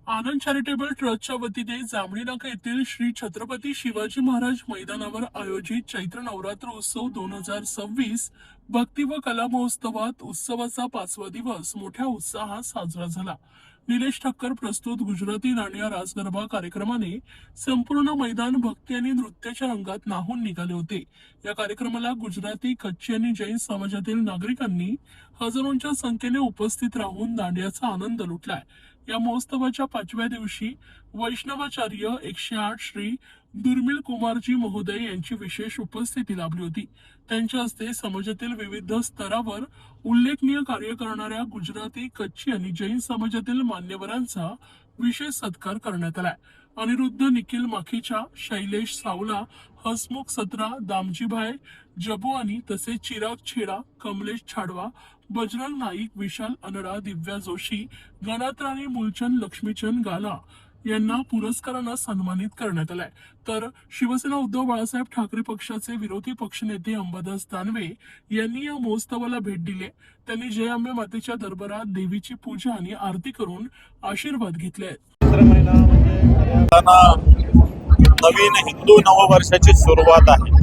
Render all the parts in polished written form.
आनंद charitable ट्रस्टच्या वतीने जांभळी नाका येथील श्री छत्रपती शिवाजी महाराज मैदानावर आयोजित चैत्र नवरात्र उत्सव 2026 भक्ती व कला महोत्सवात उत्सवाचा 5वा दिवस मोठ्या उत्साहात साजरा झाला। निलेश ठक्कर प्रस्तुत गुजराती दांडिया रास गरबा कार्यक्रमाने संपूर्ण मैदान भक्ती आणि नृत्याच्या रंगात न्हाऊन निघाले होते। या कार्यक्रमाला गुजराती, कच्छी आणि जैन समाजातील नागरिकांनी हजारोंच्या संख्येने उपस्थित राहून दांडियाचा आनंद लुटलाय। या महोत्सवाच्या 5व्या दिवशी वैष्णवाचार्य 108 श्री दुर्मिळ कुमारजी महोदय यांची विशेष उपस्थिती लाभली होती। त्यांच्या हस्ते समाजातील विविध स्तरावर उल्लेखनीय कार्य करणाऱ्या गुजराती, कच्छी आणि जैन समाजातील मान्यवरांचा विशेष सत्कार करण्यात आलाय। अनिरुद्ध निखिल माखीच्या, शैलेश सावला, हसमुख सत्रा, दामजीभाई जबुआनी तसेच चिराग छेडा, कमलेश छाडवा, बजरंग नाईक, विशाल अनडा, दिव्या जोशी, गणात्राणी मूलचंद, लक्ष्मीचंद गाला यांना पुरस्कारानं सन्मानित करण्यात आलाय। तर शिवसेना उद्धव बाळासाहेब ठाकरे पक्षाचे विरोधी पक्षनेते अंबादास दानवे यांनी या महोत्सवाला भेट दिली। त्यांनी जय अंबे मातेच्या दरबारात देवीची पूजा आणि आरती करून आशीर्वाद घेतले। नवीन हिंदू नववर्षाची सुरुवात आहे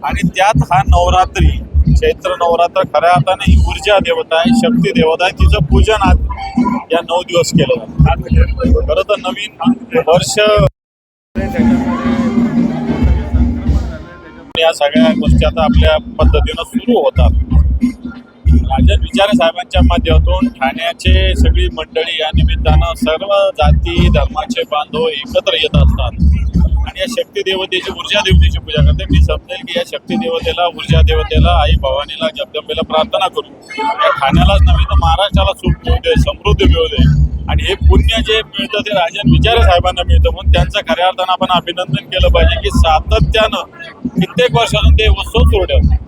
आणि त्यात हा नवरात्री, चैत्र नवरात्र खऱ्या अर्थाने ही ऊर्जा देवता आहे, शक्ती देवता आहे। तिचं पूजन आज या 9 दिवस केलं जातं। खरं तर नवीन वर्ष या सगळ्या गोष्टी आता आपल्या पद्धतीनं सुरू होतात। राजन विचारे साहेबांच्या माध्यमातून ठाण्याचे सगळी मंडळी या निमित्तानं सर्व जाती धर्माचे बांधव एकत्र येत असतात आणि या शक्ती देवतेची, ऊर्जा देवतेची पूजा करते। मी समजेल की या शक्ती देवतेला, ऊर्जा देवतेला, आई भवानीला, जगदंबेला प्रार्थना करू या ठाण्यालाच नव्हे तर महाराष्ट्राला सुख मिळू दे, समृद्धी मिळू दे आणि हे पुण्य जे मिळतं ते राजन विचारे साहेबांना मिळतं। म्हणून त्यांचं खऱ्या अर्थानं आपण अभिनंदन केलं पाहिजे की सातत्यानं कित्येक वर्षातून ते उत्सव सुरू ठेवतात।